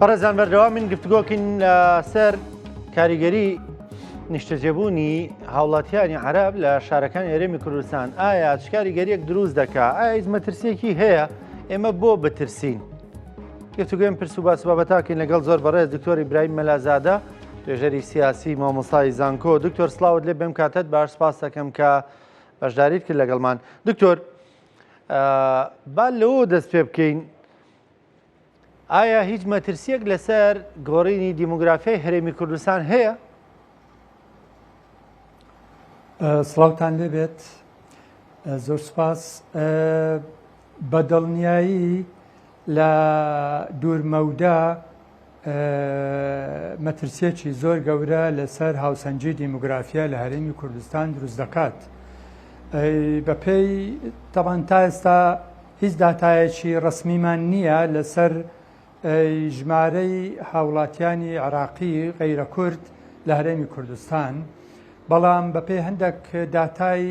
بەڕێزان بەردەوامین گفتوگۆکین لەسەر کاریگەری نیشتەجێبوونی هاوڵاتیانی عەرەب لە شارەکانی هەرێمی کوردستان. ئایا چ کاریگەریەک دروست دەکات؟ ئایا هیچ مەترسیەکی هەیە ئێمە بۆ بترسین؟ گفتوگۆین پرس و باس بابەتاکەین لەگەڵ زۆر بەڕێز دکتۆر ئیبراهیم مەلازادە، توێژەری سیاسی مامۆستای زانکۆ. دکتۆر سڵاوت لێ بێم کاتت باش سپاس دەکەم کە بەشداریت کرد لەگەڵمان. دکتۆر با لەوە دەست پێ بکەین، ئایا هیچ مەترسیەک لەسەر گۆڕینی دیموگرافیای هەرێمی کوردستان هەیە؟ سڵاوتان لێبێت، زۆر سپاس. بەدڵنیایی لە دوورمەودا مەترسیەکی زۆر گەورە لەسەر هاوسەنجی دیموگرافیا لە هەرێمی کوردستان دروست دەکات. بەپێی تەبان تا ئێستا هیچ داتایەکی ڕسمیمان نییە لەسەر ژمارەی هاوڵاتیانی عراقی غەیرە کورد لە هەرێمی کوردستان، بەڵام بەپێی هەندێک داتای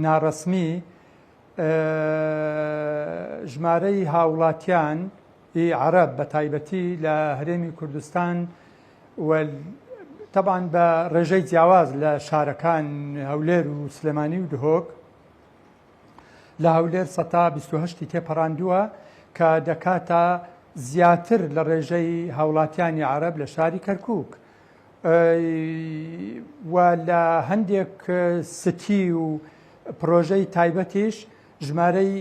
ناڕسمی ژمارەی هاوڵاتیان عەرەب بە تایبەتی لە هەرێمی کوردستان تەبان بە ڕێژەی جیاواز لە شارەکان هەولێر و سلێمانی و دهۆک، لە هەولێر 128 تێپەڕاندووە کە دەکاتە زیاتر لە ڕێژەی هاوڵاتیانی عەرەب لە شاری کەرکووک، و لە هەندێک ستی و پرۆژەی تایبەتیش ژمارەی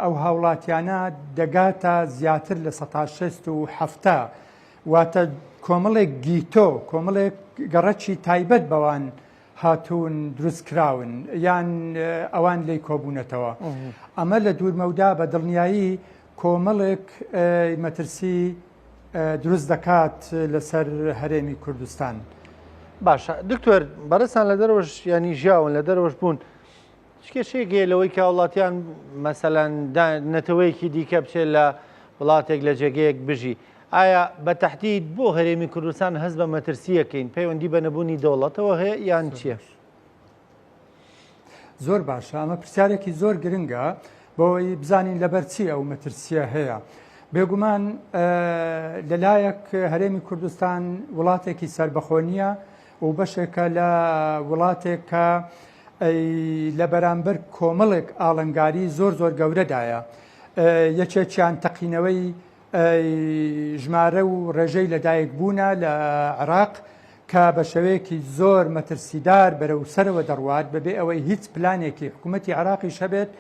ئەو هاوڵاتیانە دەگاتە زیاتر لە 167 واتە کۆمەڵێک گیتۆ، کۆمەڵێک گەڕەکی تایبەت بەوان هاتوون دروستکراون یان ئەوان لی کۆبوونەتەوە. ئەمە لە دوورمەودا بە دڵنیایی کۆمەڵێک مەترسی دروست دەکات لەسەر هەرێمی کوردستان. باشە دکتۆر، بەڕێستان لە دەرەوەش ینی ژیاون لە دەرەوەش بوون، کێشەیەکێ لەوەی کە وڵاتیان مەسەلەن نەتەوەیەکی دیکە بچێت لە وڵاتێک لە جێگەیەک بژی، ئایا بە تەحدید بۆ هەرێمی کوردستان هەست بە مەترسیەکەین؟ پەیوەندی بە نەبوونی دەوڵەتەوە هەیە یان چییە؟ زۆر باشە، ئەمە پرسیارێکی زۆر گرنگە بۆی بزانین لەبەر چی ئەو مەترسیە هەیە. بێگومان لەلایەک هەرێمی کوردستان وڵاتێکی سربەخۆنیە و بەشێکە لە وڵاتێک کە لە بەرامبەر کۆمەڵێک ئاڵنگاری زۆر زۆر گەورەدایە. یەکێکیان تەقینەوەی ژمارە و ڕێژەی لەدایک بوونە لە عێراق کە بە شێوەیەکی زۆر مەترسیدار بەرەوسەرەوە دەڕوات بەبێ ئەوەی هیچ پلانێکی حکوومەتی عێراقی شەبێت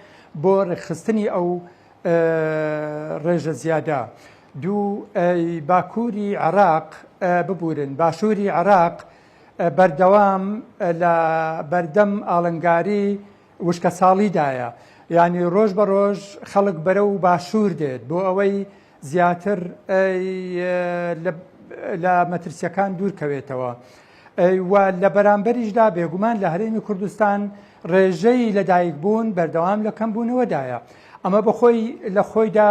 بۆ ڕێکخستنی ئەو ڕێژە زیادە. دوو، باکووری عێراق ببورن، باشووری عێراق بەردەوام لە بەردەم ئاڵنگاری وشکە ساڵیدایە، یعنی ڕۆژ بە ڕۆژ خەڵک بەرە و باشوور دێت بۆ ئەوەی زیاتر لە مەترسیەکان دوورکەوێتەوە. و لە بەرامبەریشدا بێگومان لە هەرێمی کوردستان ڕێژەی لەدایک بوون بەردەوام لە کەمبوونەوەدایە. ئەمە بەخۆی لە خۆیدا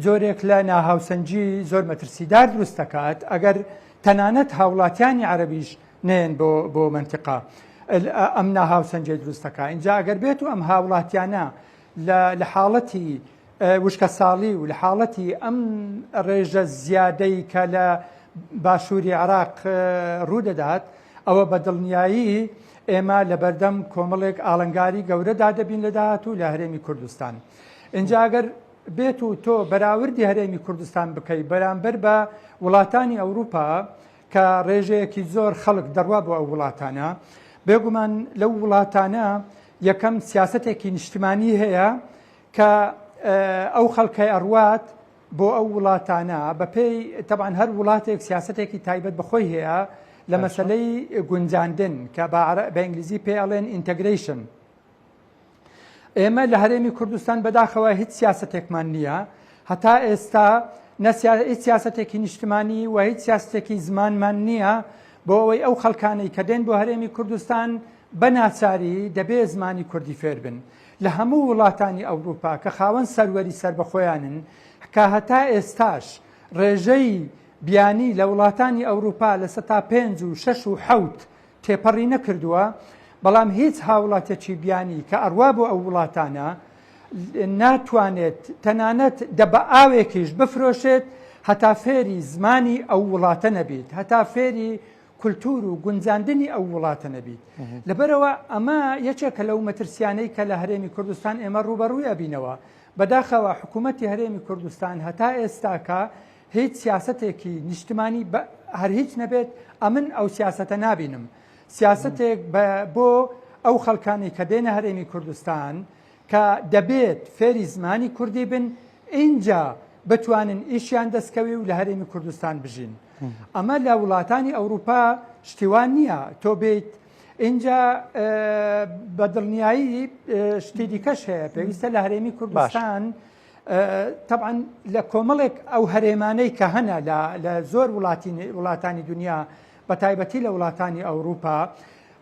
جۆرێک لە ناهاوسەنجی زۆر مەترسیدار دروست دەکات ئەگەر تەنانەت هاوڵاتیانی عەرەبیش نێن بۆ منتیقا ئەم ناهاوسەنجی دروست دەکات. اینجا ئەگەر بێت و ئەم هاوڵاتیانە لە حاڵەتی وشکە ساڵی و لە حاڵەتی ئەم ڕێژە زیادەی کە لە باشووری عێراق ڕوودەدات، ئەوە بە دڵنیایی ئێمە لە بەردەم کۆمەڵێک ئاڵنگاری گەورەدا دەبین لە داهاتوو لە هەرێمی کوردستان. اینجا ئەگەر بێت و تۆ بەراوردی هەرێمی کوردستان بکەی بەرامبەر بە وڵاتانی ئەوروپا کە ڕێژەیەکی زۆر خەڵک دەڕوا بۆ ئەو وڵاتانە، بێگومان لەو وڵاتانە یەکەم سیاسەتێکی نیشتیمانی هەیە کە ئەو خەڵکەی ئەڕوات بۆ ئەو وڵاتانە بەپێی تەبعاً هەر وڵاتێک سیاسەتێکی تایبەت بەخۆی هەیە لە مەسەلەی گونجاندن کە بە ئینگلیزی پێ ئەڵێن ئینتەگریشن. ئێمە لە هەرێمی کوردستان بەداخەوە هیچ سیاسەتێکمان نییە، هەتا ئێستا هیچ سیاسەتێکی نیشتیمانی و هیچ سیاسەتێکی زمانمان نییە بۆ ئەوەی ئەو خەڵکانەی کە دێن بۆ هەرێمی کوردستان بە ناچاری دەبێ زمانی کوردی فێر بن. لە هەموو وڵاتانی ئەوروپا کە خاوەن سەروەری سربەخۆیانن کە هەتا ئێستاش ڕێژەی بیانی لە وڵاتانی ئەوروپا لە 5 و 6 و 7 تێپەڕی نەکردووە، بەڵام هیچ هاوڵاتێکی بیانی کە ئەڕوا بۆ ئەو وڵاتانە ناتوانێت تەنانەت دەبە ئاوێکیش بفرۆشێت هەتا فێری زمانی ئەو وڵاتە نەبیت هەتا فێری کولتور و گونجاندنی ئەو وڵاتە نەبیت لەبەرەوە ئەمە یەکێکە لەو مەترسیانەی کە لە هەرێمی کوردستان ئێمە ڕوبەڕووی ئەبینەوە بەداخەوە حکوومەتی هەرێمی کوردستان هەتا ئێستاکە هیچ سیاسەتێکی نیشتمانی هەر هیچ نەبێت ئەمن ئەو سیاسەتە نابینم سیاسەتێک بۆ ئەو خەڵکانی کە دێنە هەرێمی کوردستان کە دەبێت فێری زمانی کوردی بن اینجا بتوانن ئیشیان دەستکەوی و لە هەرێمی کوردستان بژین ئەمە لە وڵاتانی ئەوروپا شتیوان نییە تۆ بێت اینجا بە دڵنیایی شتی دیکەش هەیە پێویستە لە هەرێمی کوردستان طبعا لە کۆمەڵێک ئەو هەرێمانەی کە هەنە لە زۆر وڵاتانی دنیا بە تایبەتی لە وڵاتانی ئەوروپا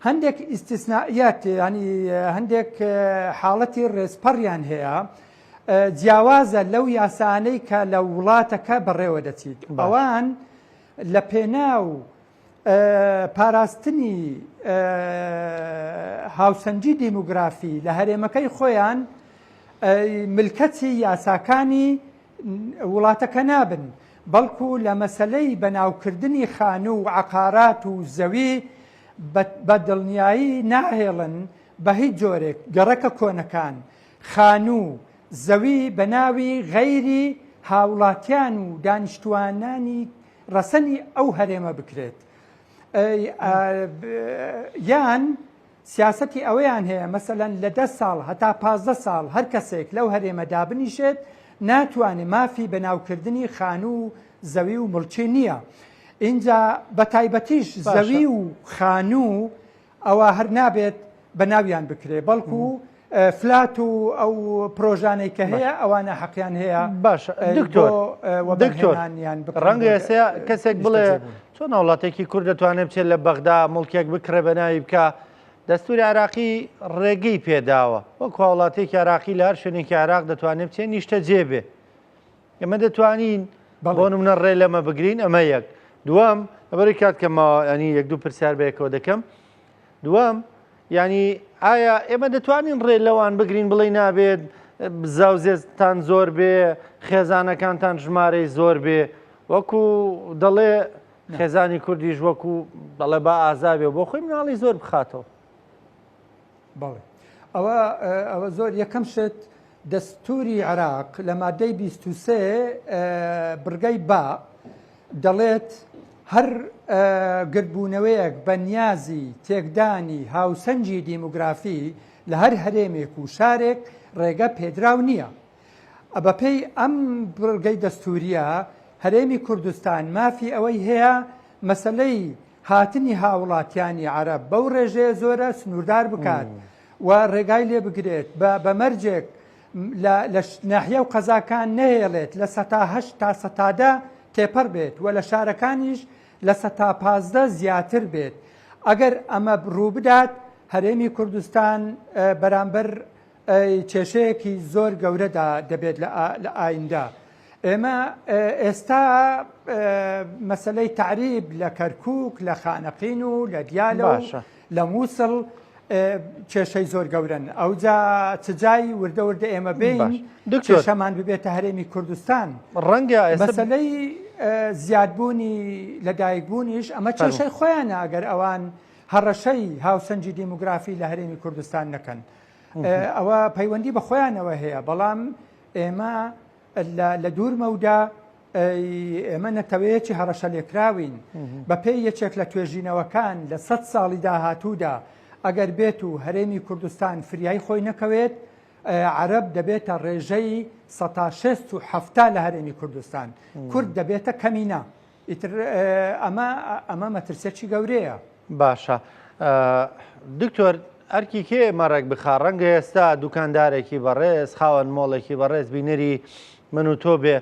هەندێک ئیستیسنائیات ینی هەندێک حاڵەتی ڕێزپەڕیان هەیە جیاوازە لەو یاسانەی کە لە وڵاتەکە بەڕێوە دەچیت ئەوان لە پێناو پاراستنی هاوسەنجی دیموگرافی لە هەرێمەکەی خۆیان ملکەتی یاساکانی وڵاتەکە نابن بەڵکو لە مەسلەی بەناوکردنی خانوو و عقارات و زەوی بە دڵنیایی ناهێڵن بە هیچ جۆرێک گەڕەکە کۆنەکان خانوو زەوی بە ناوی غەیری هاوڵاتیان و دانیشتوانانی ڕەسەنی ئەو هەرێمە بکرێت یان سیاسەتی ئەوەیان هەیە مەسەلەن لە 10 ساڵ هەتا 15 ساڵ هەر کەسێک لەو هەرێمە دابنیشێت ناتوانێت مافی بەناوکردنی خانوو زەوی و مڵچی نییە اینجا بە تایبەتیش زەوی و خانوو ئەوە هەر نابێت بە ناویان بکرێ بەڵکو فلات و ئەو پرۆژانەی کە هەیە ئەوانە حەقیان هەیە باش دکتۆر ڕەنگە ئێستا کەسێک بڵێ چۆن وڵاتێکی کورد دەتوانێت بچێت لە بەغدا مڵکێک بکڕێ بە ناوی بکە دەستوری عراقی ڕێگەی پێداوە وەکو وڵاتێکی عراقی لە هەر شوێنێکی عراق دەتوانێت بچێت نیشتە جێبێ ئێمە دەتوانین بۆ نمونە ڕێ لەمە بگرین ئەمە یەک دووەم ئەبەری کات کەمەوە ینی یەک دوو پرسیار بەیەکەوە دەکەم دووەم ینی ئایا ئێمە دەتوانین ڕێ لەوان بگرین بڵێ نابێت زاوزێتان زۆر بێ خێزانەکانتان ژمارەی زۆر بێ وەکو دەڵێ خێزانی کوردیش وەکو دەڵێ با ئازابێ بۆ خۆی مناڵی زۆر بخاتەوە بەڵێ ئەوە زۆر یەکەم شت دەستوری عراق لە مادەی 23 بڕگەی با دەڵێت هەر گرتبوونەوەیەک بە نیازی تێکدانی هاوسەنجی دیموگرافی لە هەر هەرێمێک و شارێک ڕێگە پێدراو نییە بەپێی ئەم بڕگەی دەستوریە هەرێمی کوردستان مافی ئەوەی هەیە مەسلەی هاتنی هاوڵاتیانی عەرەب بەو ڕێژەیە زۆرە سنووردار بکات و ڕێگای لێ بگرێت بە مەرجێک لە ناحیە و قەزاکان نەهێڵێت لە 108 تا 110 تێپەڕ بێت و لە شارەکانیش لە 115 زیاتر بێت ئەگەر ئەمە ڕوو بدات هەرێمی کوردستان بەرامبەر کێشەیەکی زۆر گەورەدا دەبێت لە ئایندا ئێمە ئێستا مەسلەی تعریب لە کەرکووک لە خانەقین و لە دیالە و لە مووسڵ کێشەی زۆر گەورن ئەوجا چجای وردە وردە ئێمە بین کێشەمان ببێتە هەرێمی کوردستان ڕەنگە مەسلەی زیادبوونی لەدایکبوونیش ئەمە کێشەی خۆیانە ئەگەر ئەوان هەڕەشەی هاوسەنجی دیموگرافی لە هەرێمی کوردستان نەکەن ئەوە پەیوەندی بە خۆیانەوە هەیە بەڵام ئێمە لە دوورمەودا ئێمە نەتەوەیەکی هەڕەشە لێکراوین بە پێی یەکێک لە توێژینەوەکان لە 100 ساڵی داهاتوودا ئەگەر بێت و هەرێمی کوردستان فریای خۆی نەکەوێت عەرەب دەبێتە ڕێژەی 167 لە هەرێمی کوردستان کورد دەبێتە کەمینە ئەمە مەترسێکی گەورەیە باشە دکتۆر ئەرکی کێ مەڕێک بخا ڕەنگە ئێستا دوکاندارێکی بەڕێز خاوەن مۆڵێکی بەڕێز بینەری من و تۆ بێ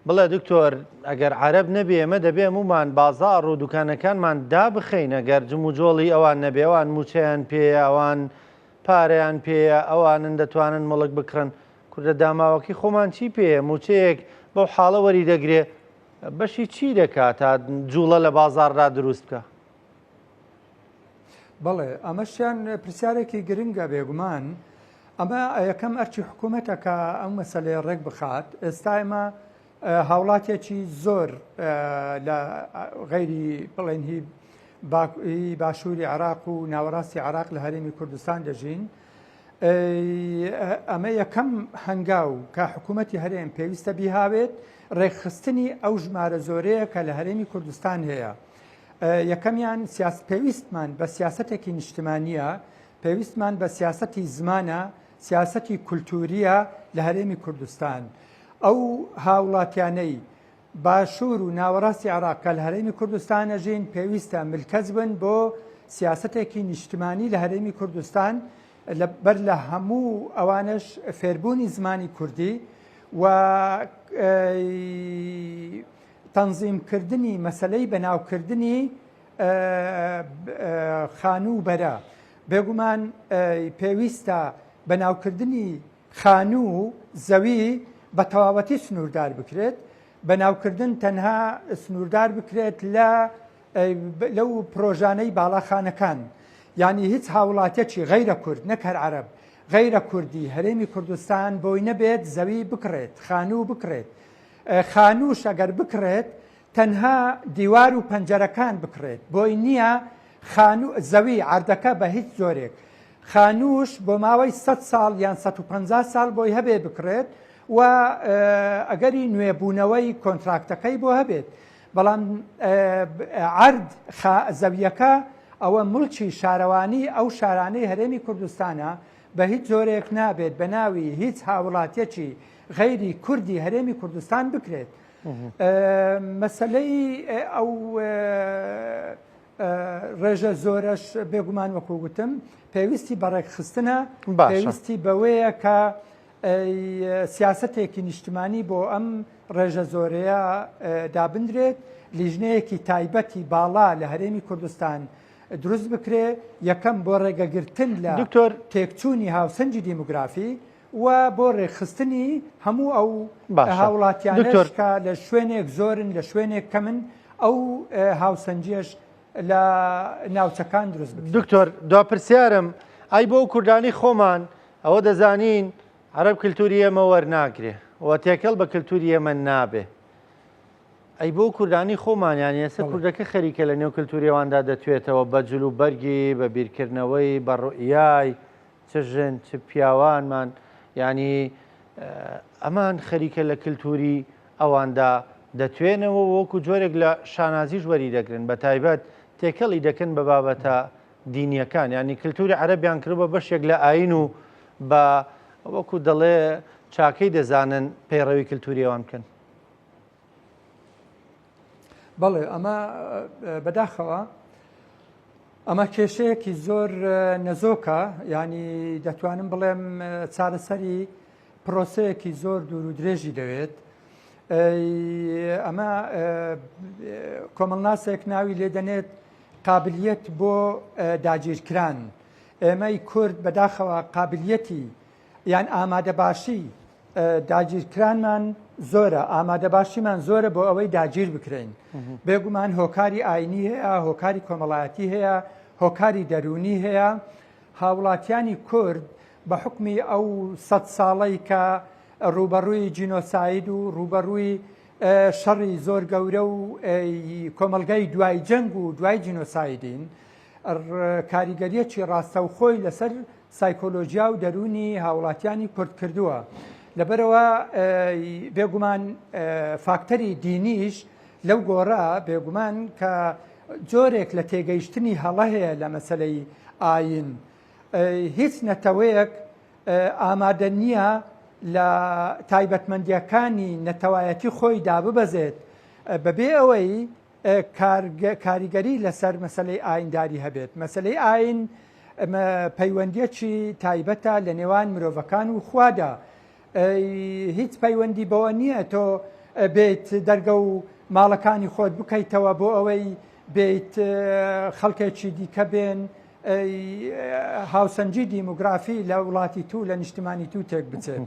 بڵێ دکتۆر ئەگەر عەرەب نەبێ ئێمە دەبێ مومان بازاڕ و دوکانەکانمان دابخەینە گەر جم و جۆڵی ئەوان نەبێ ئەوان موچەیان پێیە ئەوان پارەیان پێیە ئەوانن دەتوانن مڵک بکڕن کوردە داماوەکی خۆمان چی پێیە موچەیەک بەو حاڵە وەری دەگرێ بەشی چی دەکات تا جوڵە لە بازاڕدا دروست بکە بەڵێ ئەمەشیان پرسیارێکی گرنگە بێگومان ئەمە یەکەم ئەرچی حکوومەتەکە ئەم مەسەلەیە ڕێک بخات ئێستا ئێمە هاوڵاتێکی زۆر لە غەیری بڵێنهی باشووری عراق و ناوەڕاستی عراق لە هەرێمی کوردستان دەژین. ئەمە یەکەم هەنگاو کە حکوومەتی هەرێم پێویستە بیهاوێت ڕێکخستنی ئەو ژمارە زۆرەیە کە لە هەرێمی کوردستان هەیە. یەکەمیان پێویستمان بە سیاسەتێکی نیشتمانیە، پێویستمان بە سیاسەتی زمانە، سیاسەتی کولتوریە لە هەرێمی کوردستان. ئەو هاوڵاتیانەی باشوور و ناوەڕاستی عراق کە لە هەرێمی کوردستان ئەژین پێویستە ملکەز بن بۆ سیاسەتێکی نیشتمانی لە هەرێمی کوردستان بەر لە هەموو ئەوانش فێربوونی زمانی کوردی و تەنزیمکردنی مەسەلەی بەناوکردنی خانوو بەرە. بێگومان پێویستە بەناوکردنی خانوو زەوی بە تەواوەتی سنووردار بکرێت. بەناوکردن تەنها سنووردار بکرێت لەو پرۆژانەی باڵاخانەکان، یعنی هیچ هاوڵاتیەکی غەیرە کورد نەک هەر عەرەب غەیرە کوردی هەرێمی کوردستان بۆی نەبێت زەوی بکڕێت، خانوو بکڕێت. خانووش ئەگەر بکڕێت تەنها دیوار و پەنجەرەکان بکڕێت، بۆی نییە زەوی عەردەکە بە هیچ زۆرێک. خانووش بۆ ماوەی 100 ساڵ یان 150 ساڵ بۆی هەبێ بکڕێت و ئەگەری نوێبوونەوەی کۆنتراکتەکەی بۆ هەبێت. بەڵام عەرد زەویەکە ئەوە مڵکی شارەوانی ئەو شارانەی هەرێمی کوردستانە بە هیچ زۆرێک نابێت بە ناوی هیچ هاوڵاتیەکی غەیری کوردی هەرێمی کوردستان بکرێت. مەسەلەی ئەو ڕێژە زۆرەش بێگومان وەکو گوتم پێویستی بەڕێکخستنە، پێویستی بەوەیە کە سیاسەتێکی نیشتمانی بۆ ئەم ڕێژە زۆرەیە دابدرێت، لیژنەیەکی تایبەتی باڵا لە هەرێمی کوردستان دروست بکرێ، یەکەم بۆ ڕێگەگرتن لە تێکچوونی هاوسەنجی دیموگرافی و بۆ ڕێکخستنی هەموو ئەو هاوڵاتیانش کە لە شوێنێک زۆرن لە شوێنێک کەمن ئەو هاوسەنجیەش لە ناوچەکان دروست بکرێت. دکتۆر دواپرسیارم ئای بۆ کوردانی خۆمان ئەوە دەزانین عەرەب کللتوری ئێمە وەرناگرێ و تێکەڵ بە کللتوری ئێمە نابێ. ئەی بۆ کوردانی خۆمانیان ئێستا کوردەکە خەریکە لە نێو کللتوریەواندا دەتوێتەوە بە جلو بەرگی بە بیرکردنەوەی بە ڕوئیای چ ژن چ پیاوانمان، ینی ئەمان خەریکە لە کللتوری ئەواندا دەتوێنەوە وەکو جۆرێک لە شانازیش وەری دەگرن، بە تایبەت تێکەڵی دەکەن بە بابەتە دینیەکان، ینی کللتوری عەرەبیان کردووە بەشێک لە ئاین و بە وەکو دەڵێ چاکەی دەزانن پەیڕەوی کللتوریەوان بکەن. بەڵێ ئەمە بەداخەوە ئەمە کێشەیەکی زۆر نەزۆکە، ینی دەتوانم بڵێم چارەسەری پرۆسەیەکی زۆر دوور و درێژی دەوێت. ئەمە کۆمەڵناسێک ناوی لێدەنێت قابلیەت بۆ داگیرکران. ئێمەی کورد بەداخەوە قابلیەتی یان ئامادەباشی داگیرکرانمان زۆرە، ئامادەباشیمان زۆرە بۆ ئەوەی داگیر بکرێن. بێگومان هۆکاری ئاینی هەیە، هۆکاری کۆمەڵایەتی هەیە، هۆکاری دەرونی هەیە. هاوڵاتیانی کورد بە حکمی ئەو 100 ساڵەی کە ڕوبەڕووی جینۆساید و ڕوبەڕووی شەڕی زۆر گەورە و کۆمەلگای دوای جەنگ و دوای جینۆسایدین، کاریگەریەکی ڕاستەوخۆی لەسەر سایکۆلۆژیا و دەرونی هاوڵاتیانی کورد کردووە. لەبەرەوە بێگومان فاکتەری دینیش لەو گۆڕە بێگومان کە جۆرێک لە تێگەیشتنی هەڵە هەیە لە مەسەلەی ئاین. هیچ نەتەوەیەک ئامادە نییە لە تایبەتمەندیەکانی نەتەوایەتی خۆی داببەزێت بەبێ ئەوەی کاریگەری لەسەر مەسەلەی ئاینداری هەبێت. مەسەلەی ئاین پەیوەندیەکی تایبەتە لە نێوان مرۆڤەکان و خوادا. هیچ پەیوەندی بەوە نییە تۆ بێت دەرگە و ماڵەکانی خۆت بکەیتەوە بۆ ئەوەی بێت خەڵکێکی دیکە بێن هاوسەنجی دیموگرافی لە وڵاتی تو لە نیشتمانی تو تێک بچێت.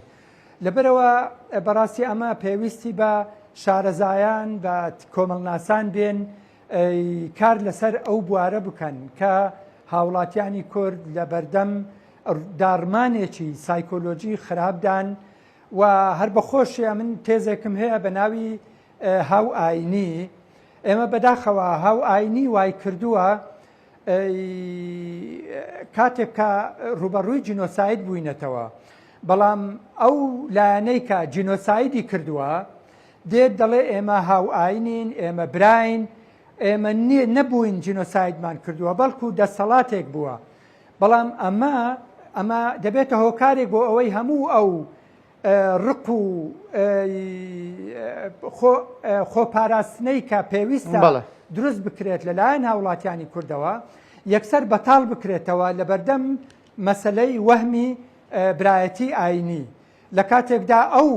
لەبەرەوە بەڕاستی ئەمە پێویستی بە شارەزایان بە کۆمەڵناسان بێن کار لەسەر ئەو بوارە بکەن کە هاوڵاتیانی کورد لە بەردەم داڕمانێکی سایکۆلۆژی خراپدان و هەر بەخۆشیە من تێزێکم هەیە بە ناوی هاو ئاینی ئێمە بەداخەوە هاو ئاینی وای کردووە کاتێک کە ڕوبەڕووی جینۆساید بووینەتەوە بەڵام ئەو لایەنەی کە جینۆسایدی کردووە دێت دەڵێ ئێمە هاو ئاینین ئێمە براین ئێمە نەبووین جینۆسایدمان کردووە بەڵکو دەسەڵاتێک بووە بەڵام ئەمە دەبێتە هۆکارێک بۆ ئەوەی هەموو ئەو ڕق و خۆپاراستنەی کە پێویستە دروست بکرێت لەلایەن هاوڵاتیانی کوردەوە یەکسەر بەتاڵ بکرێتەوە لە بەردەم مەسلەی وەهمی برایەتی ئاینی لە کاتێکدا ئەو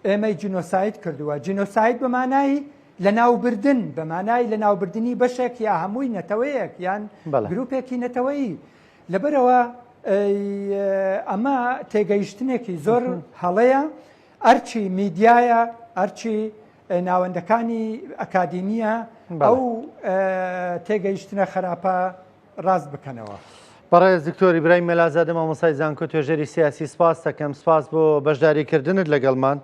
ئێمەی جینۆساید کردووە جینۆساید بەمانایی لە ناوبردن بەمانای لە ناوبردننی بەشێک یا هەمووی نەتەوەیەک یان گرروپێکی نەتەوەیی لەبەرەوە ئەمە تێگەیشتنێکی زۆر هەڵەیە ئەرچی میدیایە ئەرچی ناوەندەکانی ئەکادیمیە ئەو تێگەیشتنە خراپە ڕاست بکەنەوە. بەڕێز دکتۆری برای مەلازادە مامۆستای زانکۆ توێژەری سیاسی سپاس دەکەم سپاس بۆ بەشداریکردنت لەگەڵمان